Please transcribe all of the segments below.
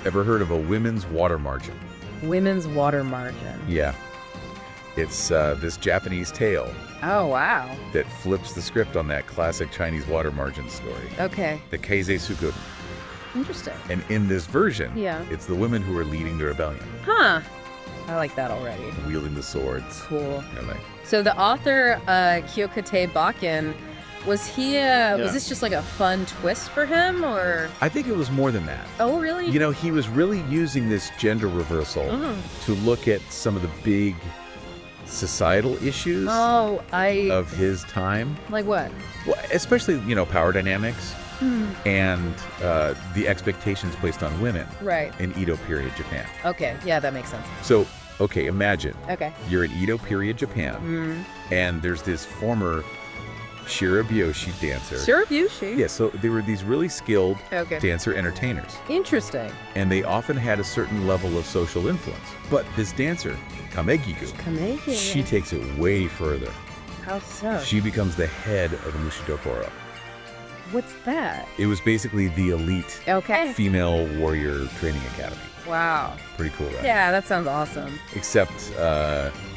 Ever heard of a women's water margin? Women's water margin. Yeah. It's this Japanese tale Oh, wow. that flips the script on that classic Chinese water margin story, Okay. the Keisei Suikoden. Interesting. And in this version, Yeah. it's the women who are leading the rebellion, Huh. I like that already. wielding the swords. Cool. You know, like, So the author, Kyokutei Bakin, was he, was this just like a fun twist for him, or? I think it was more than that. Oh, really? You know, he was really using this gender reversal to look at some of the big societal issues of his time. Like what? Well, especially, you know, power dynamics and the expectations placed on women Right. in Edo period Japan. Okay. Yeah, that makes sense. So, okay, imagine Okay. you're in Edo period Japan and there's this former shirabyoshi dancer. Shirabushi? Yeah, so they were these really skilled Okay. dancer entertainers. Interesting. And they often had a certain level of social influence. But this dancer, Kamegiku, Kameki. she takes it way further. How so? She becomes the head of the Mushidokoro. What's that? It was basically the elite Okay. female warrior training academy. Wow. Pretty cool, right? Yeah, that sounds awesome. Except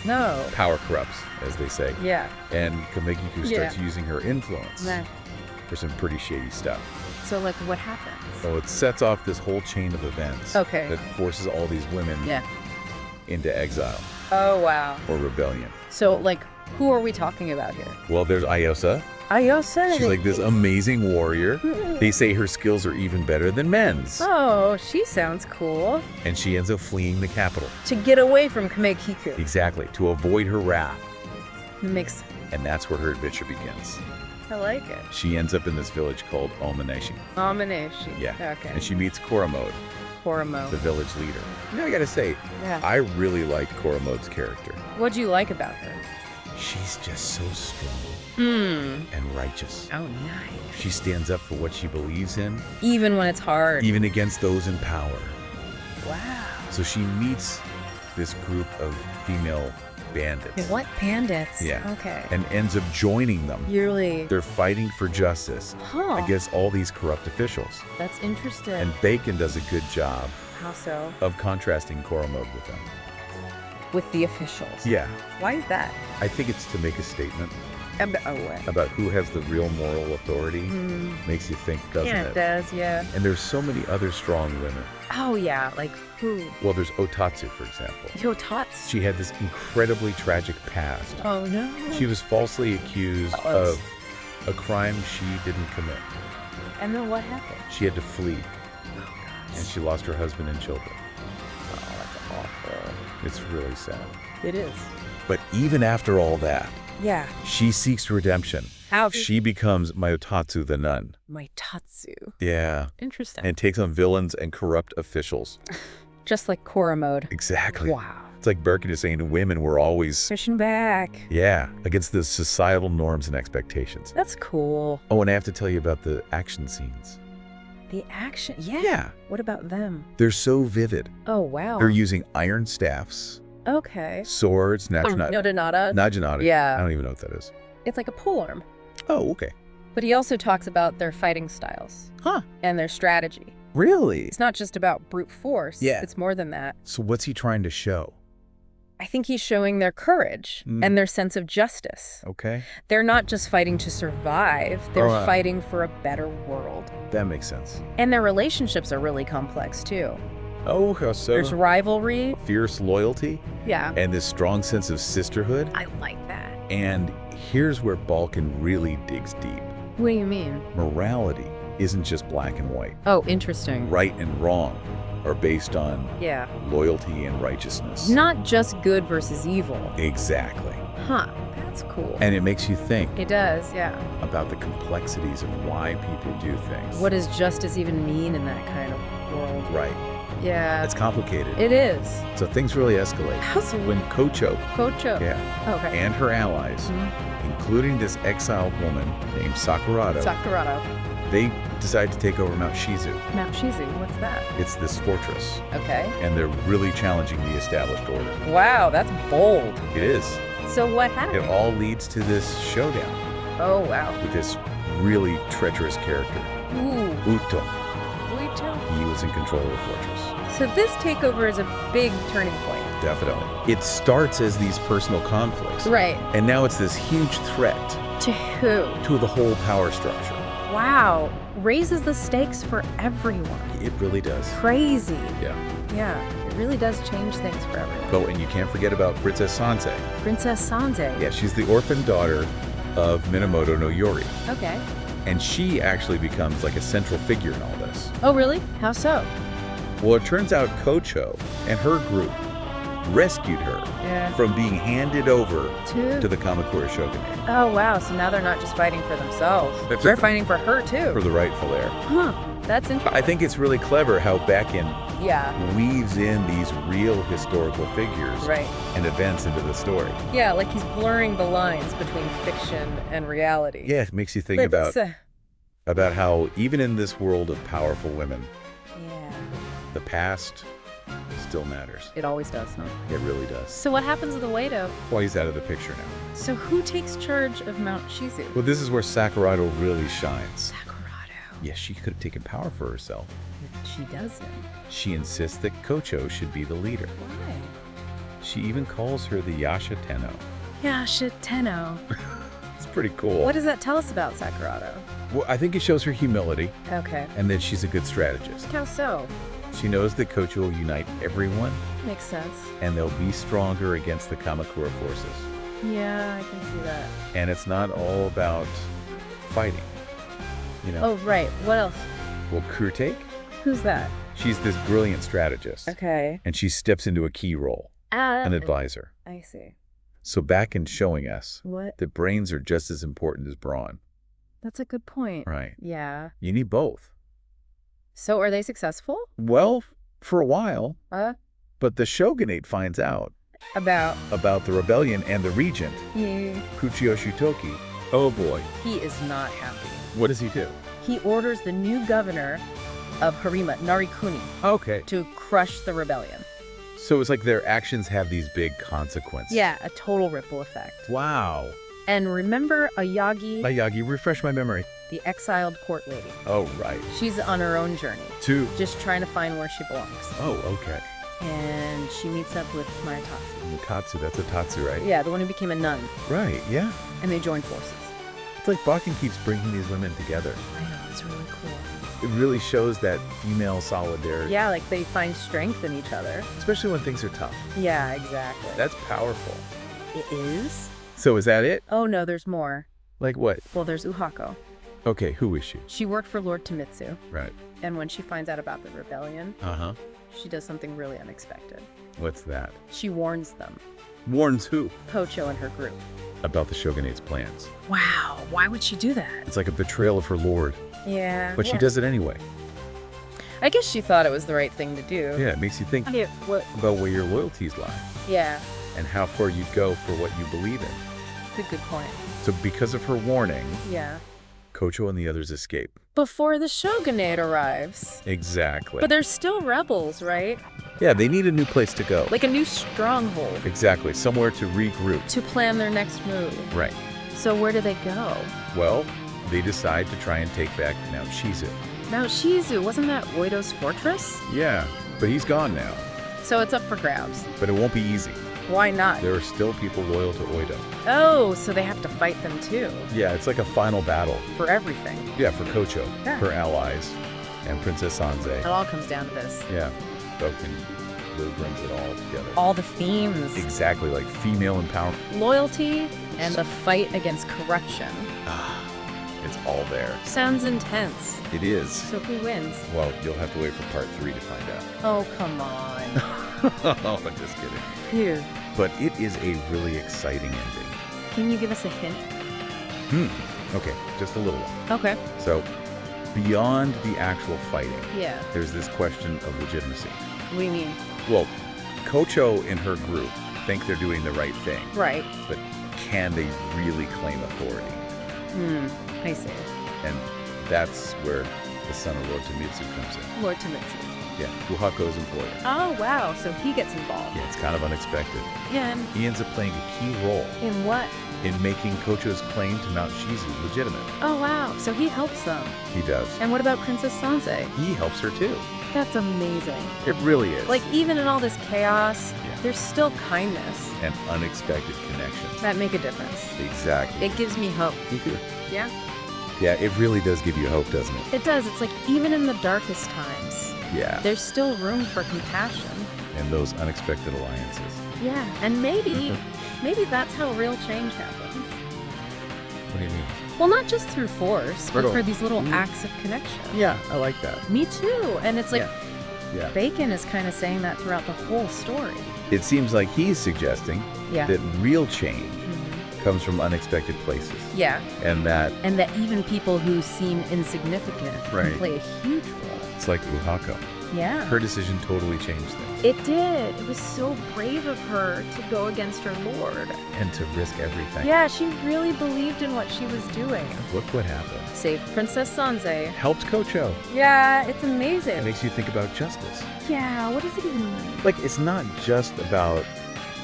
No. power corrupts, as they say. Yeah. And Kamegiku starts Yeah. using her influence Nah. for some pretty shady stuff. So, like, what happens? So it sets off this whole chain of events Okay. that forces all these women Yeah. into exile Oh, wow. or rebellion. So, like, who are we talking about here? Well, there's Ayosa. Ayosa. She's like this amazing warrior. They say her skills are even better than men's. Oh, she sounds cool. And she ends up fleeing the capital. To get away from Kamekiku. Exactly, to avoid her wrath. Makes sense. And that's where her adventure begins. I like it. She ends up in this village called Omaneshi. Omaneshi. Yeah. Okay. And she meets Koromode, Horimo. the village leader. You know, I gotta say, Yeah. I really like Koromode's character. What'd you like about her? She's just so strong and righteous. Oh, nice. She stands up for what she believes in, Even when it's hard. even against those in power. Wow. So she meets this group of female bandits. What bandits? Yeah. Okay. And ends up joining them. Yearly. They're fighting for justice Huh. against all these corrupt officials. That's interesting. And Bacon does a good job How so? of contrasting Koromode with them. With the officials. Yeah, Why is that? I think it's to make a statement What? about who has the real moral authority. Makes you think, doesn't Yeah, it? it does, yeah. And there's so many other strong women. Oh, yeah. Like who? Well, there's Otatsu, for example. Yotats. She had this incredibly tragic past. Oh, no. She was falsely accused of a crime she didn't commit. And then what happened? She had to flee, Oh, gosh. and she lost her husband and children. Oh, that's awful. It's really sad. It is. But even after all that, Yeah. she seeks redemption. How? She becomes Mayotatsu the nun. My Tatsu. Yeah. Interesting. And takes on villains and corrupt officials. Just like Korra mode. Exactly. Wow. It's like Birkin is saying women were always, Pushing back. yeah, against the societal norms and expectations. That's cool. Oh, and I have to tell you about the action scenes. The action. Yeah. Yeah. What about them? They're so vivid. Oh, wow. They're using iron staffs, Okay. swords, No, Donata. Naginata. Yeah. I don't even know what that is. It's like a polearm. Oh, okay. But he also talks about their fighting styles. Huh. And their strategy. Really? It's not just about brute force. Yeah. It's more than that. So what's he trying to show? I think he's showing their courage and their sense of justice. Okay. They're not just fighting to survive, they're Alright. fighting for a better world. That makes sense. And their relationships are really complex too. Oh, how so? There's rivalry. Fierce loyalty Yeah. and this strong sense of sisterhood. I like that. And here's where Balkan really digs deep. What do you mean? Morality isn't just black and white. Oh, interesting. Right and wrong are based on Yeah. loyalty and righteousness. Not just good versus evil. Exactly. Huh. That's cool. And it makes you think It does, yeah. about the complexities of why people do things. What does justice even mean in that kind of world? Right. Yeah. It's complicated. It is. So things really escalate. How so? When Kocho, Kocho. yeah, Okay. and her allies, including this exiled woman named Sakurado, Sakurado. they decide to take over Mount Shizu. Mount Shizu. What's that? It's this fortress, Okay. and they're really challenging the established order. Wow, that's bold. It is. So what happened? It all leads to this showdown Oh, wow. with this really treacherous character, Ooh. Uto. Uito. He was in control of the fortress. So this takeover is a big turning point. Definitely. It starts as these personal conflicts. Right. And now it's this huge threat. To who? To the whole power structure. Wow. Raises the stakes for everyone. It really does. Crazy. Yeah. Yeah. It really does change things for everyone. Oh, and you can't forget about Princess Sanse. Princess Sanse. Yeah, she's the orphan daughter of Minamoto no Yori. Okay. And she actually becomes like a central figure in all this. Oh, really? How so? Well, it turns out Kocho and her group rescued her from being handed over to the Kamakura shogunate. Oh, wow. So now they're not just fighting for themselves. They're fighting for her, too. For the rightful heir. Huh. That's interesting. I think it's really clever how Bakin Yeah. weaves in these real historical figures Right. and events into the story. Yeah, like he's blurring the lines between fiction and reality. Yeah, it makes you think about how even in this world of powerful women, the past still matters. It always does, huh? It really does. So what happens to the Wado? Well, he's out of the picture now. So who takes charge of Mount Shizu? Well, this is where Sakurado really shines. Sakurado. Yes, she could have taken power for herself. But she doesn't. She insists that Kocho should be the leader. Why? She even calls her the Yasha Tenno. Yasha Tenno. It's pretty cool. What does that tell us about Sakurado? Well, I think it shows her humility. Okay. And that she's a good strategist. How so? She knows that Kocho will unite everyone. Makes sense. And they'll be stronger against the Kamakura forces. Yeah, I can see that. And it's not all about fighting. You know? Oh, right. What else? Well, Kurtake? Who's that? She's this brilliant strategist. Okay. And she steps into a key role. An advisor. I see. So Bakin's showing us What? that brains are just as important as brawn. That's a good point. Right. Yeah. You need both. So are they successful? Well, for a while. But the shogunate finds out. About the rebellion and the regent. Yeah. Kuchio Shutoki. Oh boy. He is not happy. What does he do? He orders the new governor of Harima, Narikuni, Okay. to crush the rebellion. So it's like their actions have these big consequences. Yeah, a total ripple effect. Wow. And remember Ayagi? Ayagi, refresh my memory. The exiled court lady. Oh, right. She's on her own journey. Just trying to find where she belongs. Oh, okay. And she meets up with Mayatatsu. Katsu, that's a Tatsu, right? Yeah, the one who became a nun. Right, yeah. And they join forces. It's like Bakin keeps bringing these women together. I know, it's really cool. It really shows that female solidarity. Yeah, like they find strength in each other. Especially when things are tough. Yeah, exactly. That's powerful. It is? So is that it? Oh, no, there's more. Like what? Well, there's Uhako. Okay, who is she? She worked for Lord Tamitsu. Right. And when she finds out about the rebellion, she does something really unexpected. What's that? She warns them. Warns who? Kocho and her group. About the shogunate's plans. Wow, why would she do that? It's like a betrayal of her lord. Yeah. But she does it anyway. I guess she thought it was the right thing to do. Yeah, it makes you think about where your loyalties lie. Yeah. And how far you'd go for what you believe in. That's a good point. So because of her warning, yeah, Kocho and the others escape. Before the shogunate arrives. Exactly. But they're still rebels, right? Yeah, they need a new place to go. Like a new stronghold. Exactly, somewhere to regroup. To plan their next move. Right. So where do they go? Well, they decide to try and take back Mount Shizu. Mount Shizu, wasn't that Oido's fortress? Yeah, but he's gone now. So it's up for grabs. But it won't be easy. Why not? There are still people loyal to Oido. Oh, so they have to fight them too. Yeah, it's like a final battle. For everything. Yeah, for Kocho, her allies, and Princess Sanse. It all comes down to this. Yeah, Bakin really brings it all together. All the themes. Exactly, like female empowerment. Loyalty and the fight against corruption. It's all there. Sounds intense. It is. So who wins? Well, you'll have to wait for part 3 to find out. Oh, come on. Oh, I'm just kidding. Phew. But it is a really exciting ending. Can you give us a hint? Okay, just a little one. Okay. So, beyond the actual fighting, there's this question of legitimacy. What do you mean? Well, Kocho and her group think they're doing the right thing. Right. But can they really claim authority? I see. And that's where the son of Lord Tamitsu comes in. Lord Tamitsu. Yeah, Uhako's employer. Oh, wow. So he gets involved. Yeah, it's kind of unexpected. Yeah. And he ends up playing a key role. In what? In making Kocho's claim to Mount Shizu legitimate. Oh, wow. So he helps them. He does. And what about Princess Sanse? He helps her too. That's amazing. It really is. Like, even in all this chaos, there's still kindness. And unexpected connections. That make a difference. Exactly. It gives me hope. Me too. Yeah? Yeah, it really does give you hope, doesn't it? It does. It's like, even in the darkest times, there's still room for compassion. And those unexpected alliances. Yeah, and maybe that's how real change happens. What do you mean? Well, not just through force, but through these little acts of connection. Yeah, I like that. Me too. And it's like, Yeah. Bacon is kind of saying that throughout the whole story. It seems like he's suggesting that real change comes from unexpected places. Yeah. And that even people who seem insignificant can play a huge role. It's like Uhako. Yeah. Her decision totally changed things. It did. It was so brave of her to go against her lord. And to risk everything. Yeah, she really believed in what she was doing. Look what happened. Saved Princess Sanze. Helped Kocho. Yeah, it's amazing. It makes you think about justice. Yeah, what does it even mean? Like, it's not just about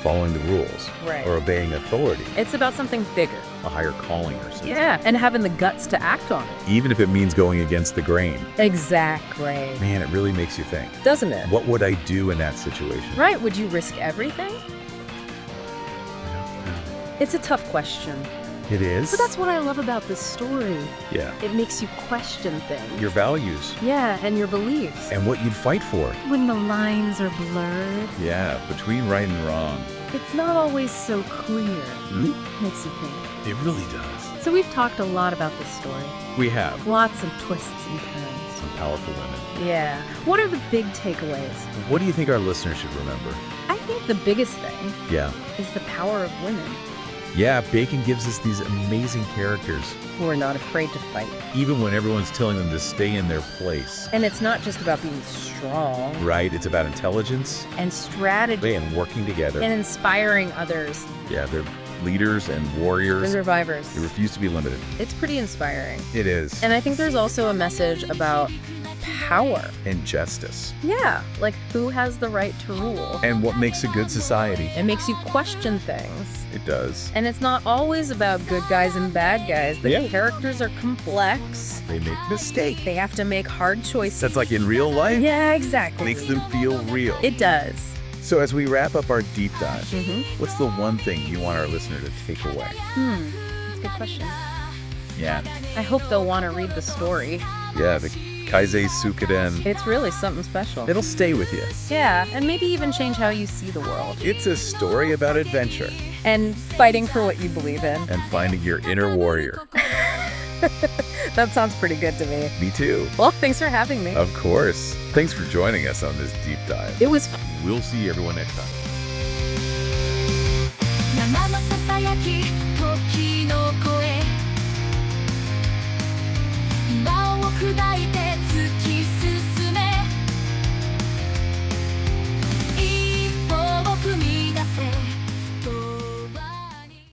following the rules or obeying authority. It's about something bigger. A higher calling or something. Yeah, and having the guts to act on it. Even if it means going against the grain. Exactly. Man, it really makes you think. Doesn't it? What would I do in that situation? Right, would you risk everything? It's a tough question. It is? But that's what I love about this story. Yeah. It makes you question things. Your values. Yeah, and your beliefs. And what you'd fight for. When the lines are blurred. Yeah, between right and wrong. It's not always so clear. Makes you think. It really does. So we've talked a lot about this story. We have. Lots of twists and turns. Some powerful women. Yeah. What are the big takeaways? What do you think our listeners should remember? I think the biggest thing is the power of women. Yeah, Bacon gives us these amazing characters. Who are not afraid to fight. Even when everyone's telling them to stay in their place. And it's not just about being strong. Right, it's about intelligence. And strategy. And working together. And inspiring others. Yeah, they're leaders and warriors. And survivors. They refuse to be limited. It's pretty inspiring. It is. And I think there's also a message about power. And justice. Yeah, like who has the right to rule. And what makes a good society. It makes you question things. It does. And it's not always about good guys and bad guys. The characters are complex. They make mistakes. They have to make hard choices. That's like in real life? Yeah, exactly. Makes them feel real. It does. So as we wrap up our deep dive, what's the one thing you want our listener to take away? That's a good question. Yeah. I hope they'll want to read the story. Yeah, the Keisei Suikoden. It's really something special. It'll stay with you. Yeah, and maybe even change how you see the world. It's a story about adventure. And fighting for what you believe in. And finding your inner warrior. That sounds pretty good to me. Me too. Well, thanks for having me. Of course. Thanks for joining us on this deep dive. It was fun. We'll see everyone next time.